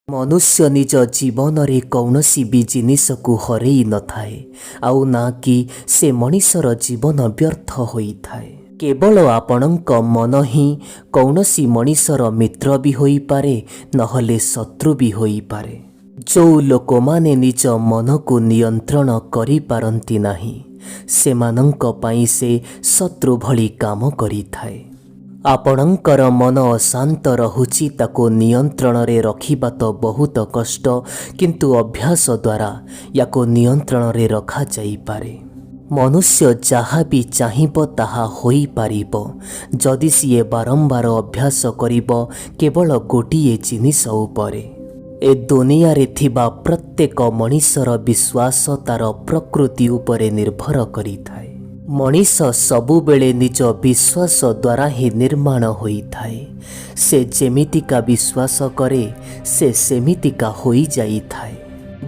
मनुष्य निज जीवन रे कौनसी भी जिनिस को हरई न थाए आउ ना कि से मनीषर जीवन व्यर्थ होई थाए। केवल आपणक मन ही कौनसी मनीषर मित्र भी होई पारे नहले शत्रु भी होई पारे। जो लोक माने निज मन को नियंत्रण करि पारंती नाही सेमानंक पाई से शत्रु भली काम करि थाए। आपणकर मन अशांत रहुची ताको नियंत्रण रे रखिबा तो बहुत कष्ट किंतु अभ्यास द्वारा याको नियंत्रण रे रखा जाई पारे। मनुष्य जहाँ भी चाहिब ताहा होई पारिब जदि सिए बारंबार अभ्यास करिब केवल गोटिए जिनिस उपरे। ए दुनिया रे थिबा प्रत्येक मनीषर विश्वास तार प्रकृति उपरे निर्भर करिथाए। मनीष सबुबेले निज विश्वास द्वारा ही निर्माण होई थाए। से जेमितिका विश्वास करे से सेमितिका होई जाई थाए।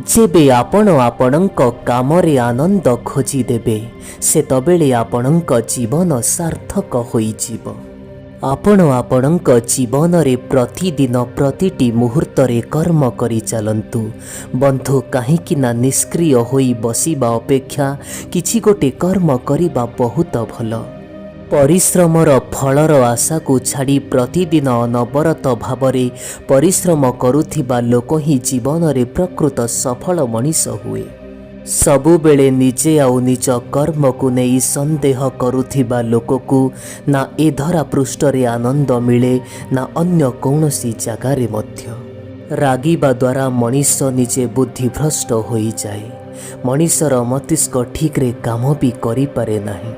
जेबे आपण आपणक कामरे आनंद खोजी देबे सेतबेले आपणक जीवन सार्थक होई जीव। आपण आपणक जीवन रे प्रतिदिन प्रतिटी मुहूर्त रे कर्म करी चलंतु बंधु कहीं ना निष्क्रिय होई बसिबा अपेक्षा किछि गोटे कर्म करिबा बहुत भल। परिश्रमर फलर आशा को छाड़ी प्रतिदिन अनवरत भावरे परिश्रम करुथिबा लोक ही जीवन रे प्रकृत सफल मनीष हुए। सबुबेले निजे आउ निज कर्म को नहीं संदेह करुथिबा लोकକୁ ना ए धरा पृष्ठरे आनंद मिले ना अन्य कौनसी जगारे मध्य। रागिबा द्वारा मनीष निजे बुद्धिभ्रष्ट होई जाए। मनीषर मस्तिष्क ठीक रे काम भी करि पारे नाही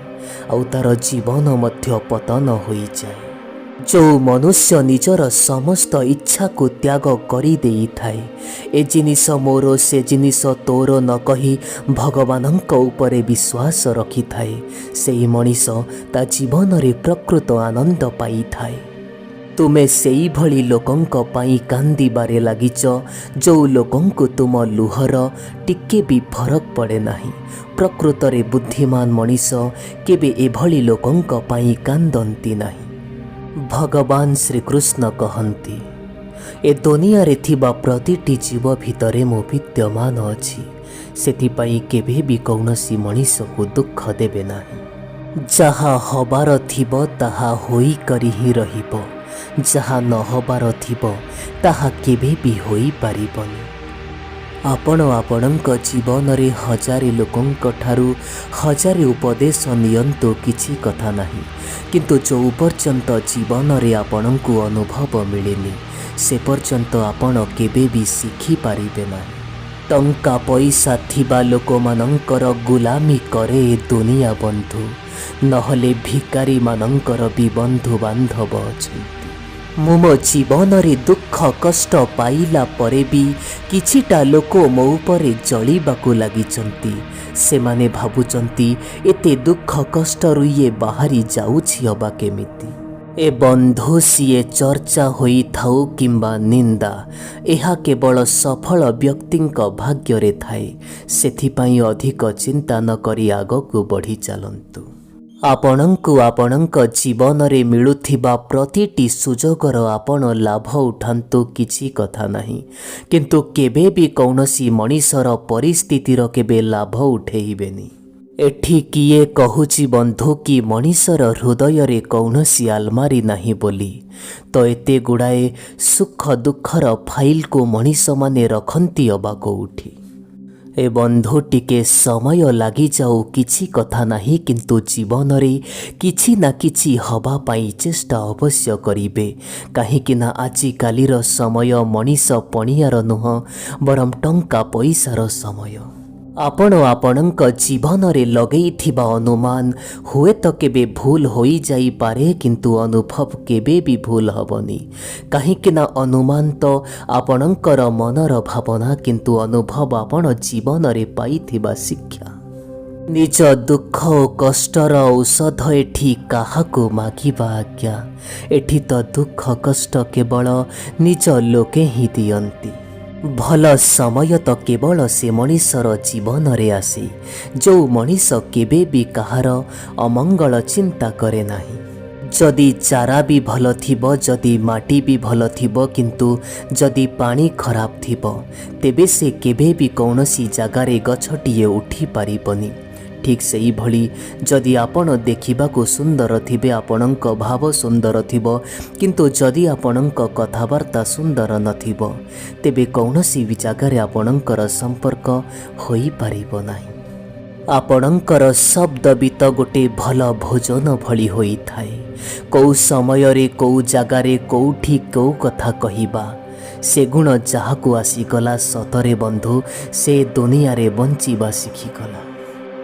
आउ तार जीवन मध्य पतन होई जाए। जो मनुष्य निजर समस्त इच्छा को त्याग करी देई थाए ए जिनिस मोर से जिनिस तोर न कही भगवानंक उपरे विश्वास रखी थाए सेई मनीष ता जीवन रे प्रकृत आनंद पाई थाए। तुमे सेई भली लोकंक पाई कांदिबारे लागिच जो लोकंक तुम लुहर टिके भी फरक पड़े नाही। प्रकृत रे बुद्धिमान मनीष केबे एभली लोकंक पाई कांदंती नाही। भगवान श्रीकृष्ण कहती ए दुनिया रे थिबा प्रतिटी जीव भितरे मो विद्यमान अछि सेथिपाई केबे भी कौनसी मनीष को दुख देबे नाही। जहा हबार थिबो ताहा होई करी ही रहिबो जहा न हबार थिबो ताहा केबे भी होई पारिबनी। आपण आपणक जीवन रे हजारे लोकंक ठारू हजारे उपदेश नियंतु किछि कथा नाही किंतु जो पर्यंत जीवन रे आपणको अनुभव मिलेनी से पर्यंत आपण केबे भी शिखी पारिबे नाही। टंका पैसा थिबा लोक मानंकर गुलामी करे दुनिया बंधु नहले भिकारी मानंकर भी बंधु बांधव अछि। मो जीवन रे दुख कष्ट पाइला परे भी किछिटा लोक मो उपरे जलिबाकू लागिचंती सेमाने भाबुचंती एते दुख कष्ट रुए बाहरी जाउछि अबा केमिति। ए बंधु सिए चर्चा होई थाउ किंबा निंदा एहा केवल सफल व्यक्तिंक भाग्य रे थाए सेथिपाई अधिक चिंता न करी आगकू बढ़ी चलंतु। आपणଙ୍କୁ आपणଙ୍କ ଜୀବନରେ ମିଳୁଥିବା ପ୍ରତିଟି ସୁଯୋଗର ଆପଣ ଲାଭ ଉଠାନ୍ତୁ କିଛି କଥା ନାହିଁ କିନ୍ତୁ କେବେ ବି କୌଣସି ମଣିଷର ପରିସ୍ଥିତିର କେବେ ଲାଭ ଉଠେଇବେନି। ଏଠି କିଏ କହୁଛି ବନ୍ଧୁ କି ମଣିଷର ହୃଦୟରେ କୌଣସି ଆଲମାରୀ ନାହିଁ ବୋଲି ତ ଏତେ ଗୁଡ଼ାଏ ସୁଖ ଦୁଃଖର ଫାଇଲକୁ ମଣିଷମାନେ ରଖନ୍ତି ଅବା କୋଉଠି। ए बंधु टिके समय लगी जाऊ किछि कथा नाही किंतु जीवन रे किछि ना किछि हवा पाई चेष्टा अवश्य करिबे काहेकि ना आजि कालीर समय मनीष पणियार नुह बरम टंका पैसार समय। आपण आपणक जीवन रे लगेइथिबा अनुमान हुए तो केबे भूल होई जाई पारे किंतु अनुभव केबे भी भूल हबनी काहेकि ना अनुमान तो आपणकर मनर भावना किंतु अनुभव आपण जीवन रे पाइथिबा शिक्षा। निज दुख ओ कष्टर औषध एठी काहाको मागिबा आज्ञा एठी तो दुख कष्ट केवल निज लोके ही दियंती। भल समय तो केवल से मनीषर जीवन रे आसे जो मनीष केबे भी कहार अमंगल चिंता करे नाही। जदि चारा भी भल थिबो, जदि माटी भी भल थिबो, किंतु जदि पानी खराब थिबो तेबे से केबे भी कौनसी जगारे गछटिए उठी पारिबनी। ठीक सेही भली जदि आपण देखिबाकू सुंदर थिबे, आपणक भाव सुंदर थिबो, किंतु जदि आपणक कथाबार्ता सुंदर नथिबो तेबे कौनसी भी जगारे आपणकर संपर्क होई पारिबो नाही। आपणकर शब्द भी तो गोटे भल भोजन भली होई थाए। कौ समय रे कौ जगारे कौठी कौ कथा कहिबा से गुण जहाकू आसीगला सतरे बंधु से दुनिया रे बंचिबा शिखिगला।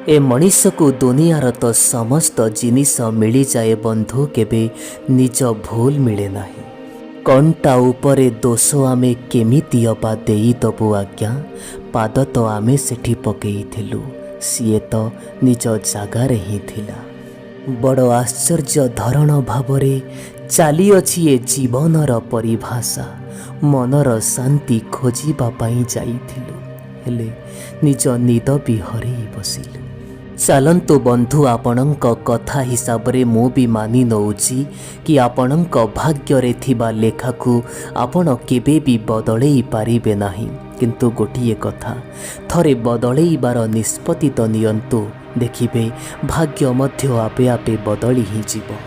ए मनीष को दुनियार तो समस्त जिनिस मिली जाए बंधु, केबे निज भूल मिले नाही। कंटा उपरे दोष आमे केमिति अबा देई दबु आज्ञा, पाद तो आमे सेठी पकेइथिलु, सीए तो निज जागारे ही थिला। बड़ आश्चर्य धरण भावरे चाली अछि ए जीवनर परिभाषा। मनर शांति खोजिबा पाई जाइथिलु, हेले निज निद भी हरेई बसिलु। चलंतु बंधु, आपणक कथा हिसाब रे मु भी मानि नउची कि आपणक भाग्य रे थिबा लेखा को आपण केबे भी बदलई पारिबे नाही। किंतु गोटिए कथा, थरे बदलईबार निष्पत्ति तो नियंतु, देखिबे भाग्य मध्य आपे आपे बदली ही जीवो।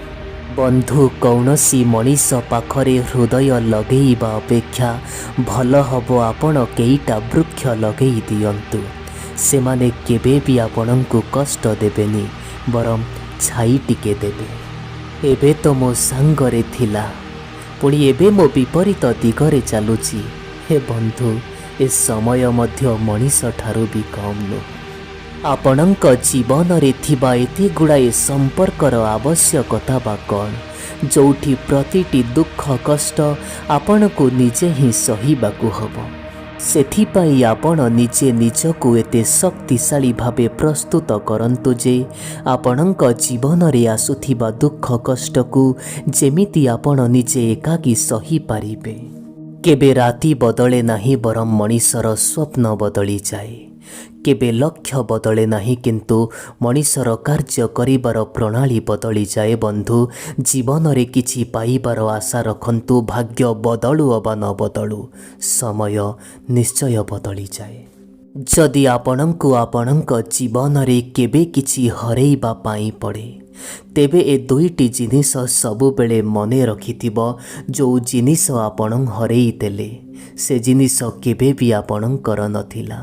बंधु, कौनसी मनीष पाखरे हृदय लगेइबा अपेक्षा भल हबो आपण केईटा वृक्ष लगेई दियंतु। सेमाने केबे भी आपणଙ୍କୁ कष्ट देबेनी, बरम छाई टिके देबे। एबे तो मो सांगरे थिला, पुणी एबे मो विपरीत दिगरे चालुची। हे बंधु, ए समय मध्य मनीष ठारू भी कम नुह। आपणଙ୍କ जीवनरे थिबा एते गुड़ाए संपर्कर आवश्यकता बा कौन, जोठी प्रतिटी दुख कष्ट आपणକୁ निजे ही सहिबाकू हबो। सेथिपाई आपण निजे निजको एते शक्तिशाली भावे प्रस्तुत करंतु जे आपणଙ୍କ जीवनरे आसुथिबा दुख कष्टକୁ जेमिति आपण निजे एकाकी सही पारिबे। केबे राति बदले नाही, बरम मनीषर स्वप्न बदली जाए। केबे लक्ष्य बदले नाही, किंतु मनीषर कार्य करिबार प्रणाली बदली जाए। बंधु, जीवन रे किछि पाइबार आशा रखंतु। भाग्य बदलु अबा न बदलु, समय निश्चय बदली जाए। जदि आपणଙ୍କୁ आपणଙ୍କ जीवनरे केबे किछि हरेइबा पाई पड़े, तेबे ए दुईटी जिनिस सबुबेले मने रखिथिबो। जो जिनिस आपण हरेई देले से जिनिस केबे भी आपणଙ୍କର नथिला,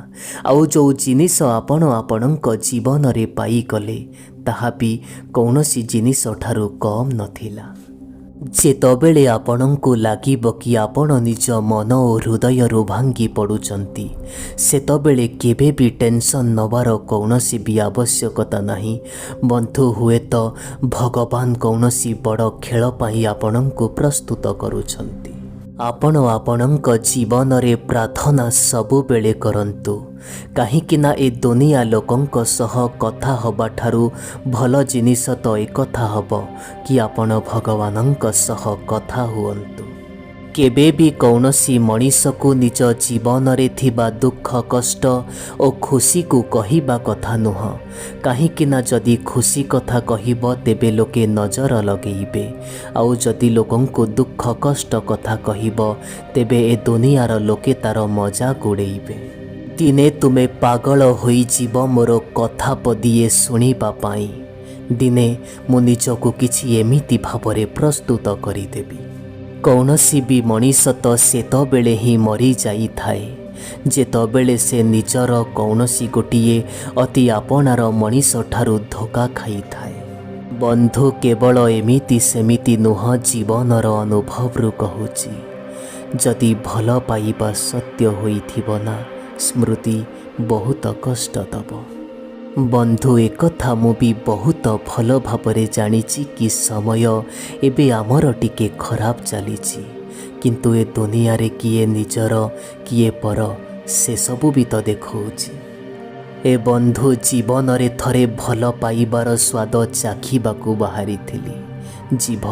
आउ जो जिनिस आपण आपणଙ୍କ जीवनरे पाई गले ताहा भी कौनसी जिनिस ठारू कम नथिला। जेतबेले आपणଙ୍କୁ लागिब कि आपण निज मन और हृदय भांगी पड़ुचंती, सेतबेले केबे भी टेंशन नबार कौनसी भी आवश्यकता नहीं। बंधु, हुए तो भगवान कौनसी बड़ खेल पाई आपणଙ୍କୁ प्रस्तुत करुछंती। आपण आपणଙ୍କ जीवनरे प्रार्थना सबुबेले करंतु, काहीकिना ए दुनिया लोकंक सह कथा हबा ठारू भल जिनिस तो एकथा हब कि आपण भगवानंक सह कथा हुअन्तु। केबे भी कौनसी मनीष को निज जीवन रे थिबा दुख कष्ट और खुशी को कहिबा कथा नुह। काहीकिना जदि खुशी कथा कहिब तेबे लोके नजर लगेइबे, आउ जदि लोकंको दुख कष्ट कथा कहिब तेबे ए दुनियार लोके तार मजाक उड़ेइबे। दिने तुमे पागल होई जीव मोर कथा पदिए सुनिबा पाई। दिने मु निजको किछि एमिति भावरे प्रस्तुत करिदेबी। कौनसी भी मनीष तो सेतबेले ही मरी जाई थाए जेतबेले से निजर कौनसी गोटिए अति आपणार मनीष ठारू धोखा खाई थाए। बंधु, केवल एमिति सेमिति नुह, जीवनर अनुभवरू कहूची। जदि भल पाइबा सत्य होइथिबो ना, स्मृति बहुत कष्ट दब। बंधु, एकथा मु भी बहुत भल भावरे जानिछि कि समय एबे आमर टिके खराब चलीछि, किंतु ए दुनिया रे किए निजर किए पर से सबु भी तो देखौछि। ए बंधु, जीवन रे थरे भल पाइबार स्वाद चाखिबाकू बाहरी थिली, जीभ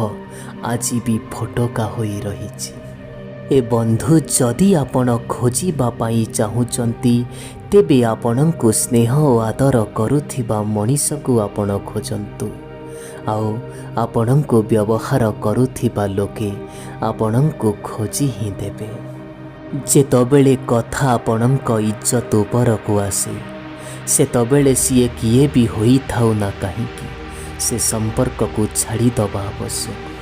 आजि भी फोटोका होई रहिछि। ए बंधु, जदि आपण खोजिबा पाई चाहुचंती तेबे आपणଙ୍କୁ स्नेह और आदर करुथिबा मनीष को आपण खोजंतु। ଆଉ ଆପଣଙ୍କୁ ବ୍ୟବହାର କରୁଥିବା ଲୋକେ ଆପଣଙ୍କୁ ଖୋଜି ହିଁ ଦେବେ। ଯେତେବେଳେ କଥା ଆପଣଙ୍କ ଇଜ୍ଜତ ଉପରକୁ ଆସେ ସେତେବେଳେ ସିଏ କିଏ ବି ହୋଇଥାଉ ନା କାହିଁକି ସେ ସମ୍ପର୍କକୁ ଛାଡ଼ିଦେବା ଆବଶ୍ୟକ।